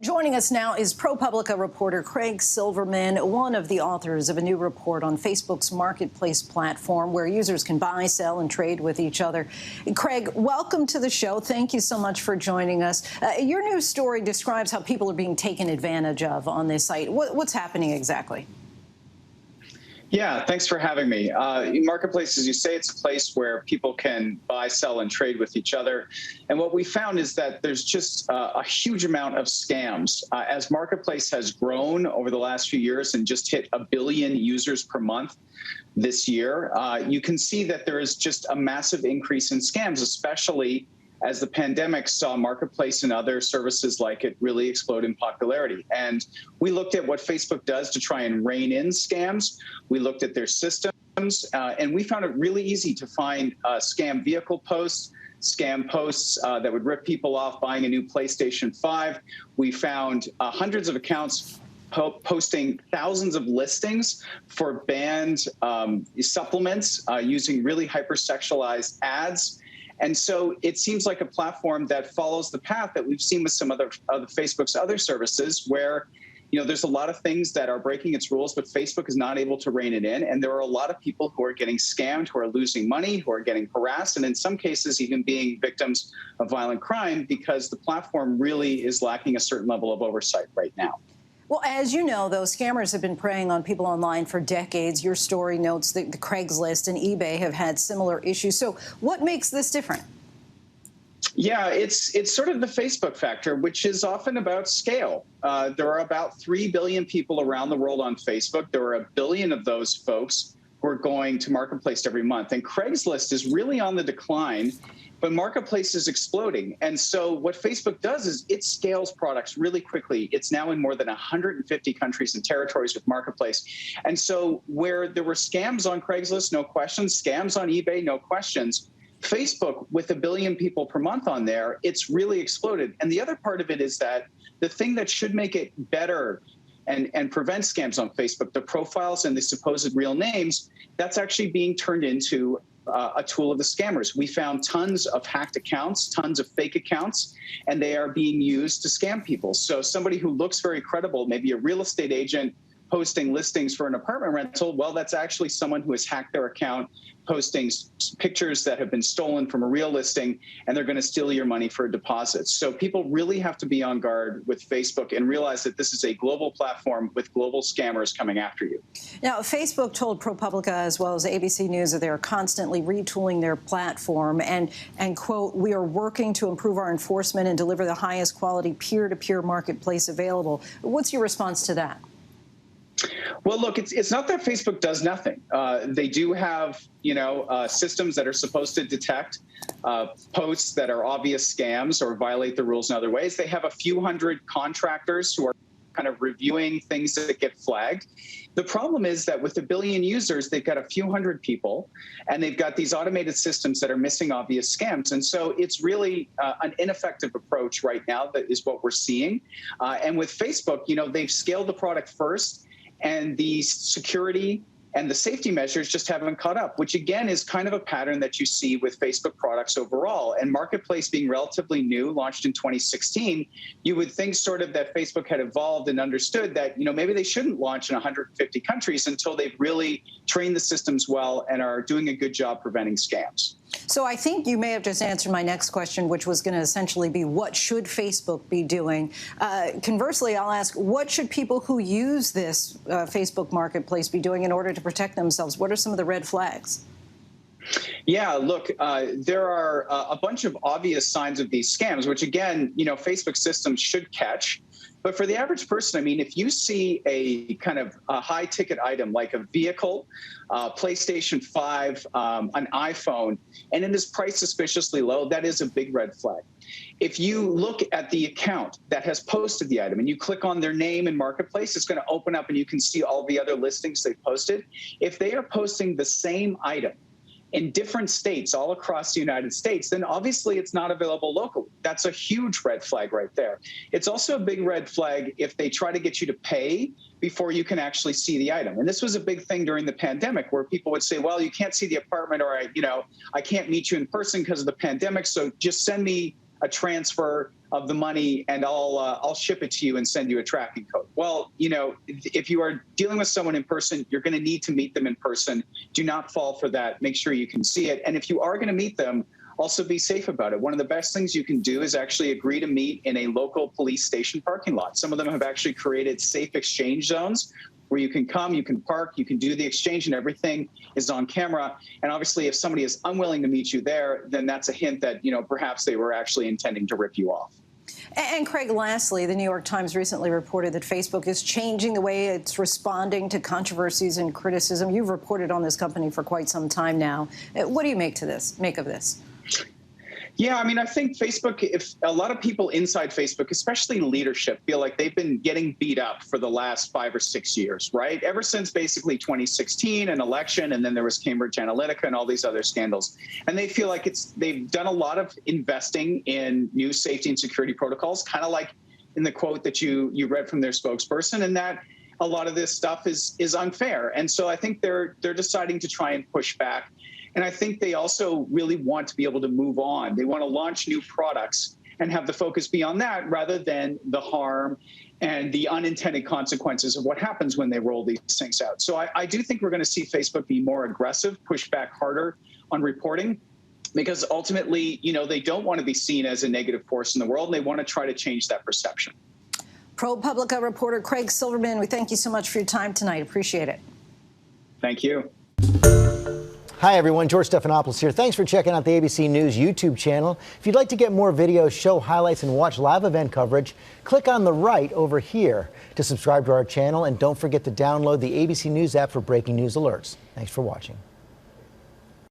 Joining us now is ProPublica reporter Craig Silverman, one of the authors of a new report on Facebook's marketplace platform where users can buy, sell, and trade with each other. Craig, welcome to the show. Thank you so much for joining us. Your new story describes how people are being taken advantage of on this site. What's happening exactly? Yeah, thanks for having me. Marketplace, as you say, it's a place where people can buy, sell, and trade with each other. And what we found is that there's just a huge amount of scams. As Marketplace has grown over the last few years and just hit 1 billion users per month this year, you can see that there is just a massive increase in scams, especially as the pandemic saw Marketplace and other services like it really explode in popularity. And we looked at what Facebook does to try and rein in scams. We looked at their systems, and we found it really easy to find scam vehicle posts, scam posts that would rip people off buying a new PlayStation 5. We found hundreds of accounts posting thousands of listings for banned supplements using really hypersexualized ads. And so it seems like a platform that follows the path that we've seen with some other Facebook's other services where, there's a lot of things that are breaking its rules, but Facebook is not able to rein it in. And there are a lot of people who are getting scammed, who are losing money, who are getting harassed, and in some cases even being victims of violent crime because the platform really is lacking a certain level of oversight right now. Well, as you know, though, scammers have been preying on people online for decades. Your story notes that the Craigslist and eBay have had similar issues. So what makes this different? Yeah, it's sort of the Facebook factor, which is often about scale. There are about 3 billion people around the world on Facebook. There are 1 billion of those folks who are going to Marketplace every month. And Craigslist is really on the decline, but Marketplace is exploding. And so what Facebook does is it scales products really quickly. It's now in more than 150 countries and territories with Marketplace. And so where there were scams on Craigslist, no questions, scams on eBay, no questions, Facebook, with 1 billion people per month on there, it's really exploded. And the other part of it is that the thing that should make it better and prevent scams on Facebook, the profiles and the supposed real names, that's actually being turned into a tool of the scammers. We found tons of hacked accounts, tons of fake accounts, and they are being used to scam people. So somebody who looks very credible, maybe a real estate agent posting listings for an apartment rental, well, that's actually someone who has hacked their account, posting pictures that have been stolen from a real listing, and they're going to steal your money for a deposit. So people really have to be on guard with Facebook and realize that this is a global platform with global scammers coming after you. Now, Facebook told ProPublica as well as ABC News that they are constantly retooling their platform and quote, "We are working to improve our enforcement and deliver the highest quality peer-to-peer marketplace available." What's your response to that? Well, look, it's not that Facebook does nothing. They do have, systems that are supposed to detect posts that are obvious scams or violate the rules in other ways. They have a few hundred contractors who are kind of reviewing things that get flagged. The problem is that with 1 billion users, they've got a few hundred people, and they've got these automated systems that are missing obvious scams. And so it's really an ineffective approach right now that is what we're seeing. And with Facebook, they've scaled the product first, and the security and the safety measures just haven't caught up, which again is kind of a pattern that you see with Facebook products overall. And Marketplace being relatively new, launched in 2016, you would think sort of that Facebook had evolved and understood that, maybe they shouldn't launch in 150 countries until they've really trained the systems well and are doing a good job preventing scams. So I think you may have just answered my next question, which was going to essentially be, what should Facebook be doing? Conversely, I'll ask, what should people who use this Facebook marketplace be doing in order to protect themselves? What are some of the red flags? Yeah, look, there are a bunch of obvious signs of these scams, which, again, Facebook systems should catch. But for the average person, I mean, if you see a kind of a high ticket item like a vehicle, PlayStation 5, an iPhone, and it is priced suspiciously low, that is a big red flag. If you look at the account that has posted the item and you click on their name in Marketplace, it's going to open up and you can see all the other listings they've posted. If they are posting the same item in different states all across the United States, then obviously it's not available locally. That's a huge red flag right there. It's also a big red flag if they try to get you to pay before you can actually see the item. And this was a big thing during the pandemic where people would say, well, you can't see the apartment, or I can't meet you in person because of the pandemic, so just send me a transfer of the money and I'll ship it to you and send you a tracking code. Well, you know, if you are dealing with someone in person, you're going to need to meet them in person. Do not fall for that. Make sure you can see it. And if you are going to meet them, also be safe about it. One of the best things you can do is actually agree to meet in a local police station parking lot. Some of them have actually created safe exchange zones where you can come, you can park, you can do the exchange, and everything is on camera. And obviously, if somebody is unwilling to meet you there, then that's a hint that, you know, perhaps they were actually intending to rip you off. And Craig, lastly, the New York Times recently reported that Facebook is changing the way it's responding to controversies and criticism. You've reported on this company for quite some time now. What do you make of this? Yeah, I mean, I think Facebook, if a lot of people inside Facebook, especially leadership, feel like they've been getting beat up for the last 5 or 6 years, right? Ever since basically 2016, an election, and then there was Cambridge Analytica and all these other scandals. And they feel like they've done a lot of investing in new safety and security protocols, kind of like in the quote that you read from their spokesperson, and that a lot of this stuff is unfair. And so I think they're deciding to try and push back. And I think they also really want to be able to move on. They want to launch new products and have the focus be on that rather than the harm and the unintended consequences of what happens when they roll these things out. So I do think we're going to see Facebook be more aggressive, push back harder on reporting, because ultimately, you know, they don't want to be seen as a negative force in the world, and they want to try to change that perception. ProPublica reporter Craig Silverman, we thank you so much for your time tonight. Appreciate it. Thank you. Hi, everyone. George Stephanopoulos here. Thanks for checking out the ABC News YouTube channel. If you'd like to get more videos, show highlights, and watch live event coverage, click on the right over here to subscribe to our channel. And don't forget to download the ABC News app for breaking news alerts. Thanks for watching.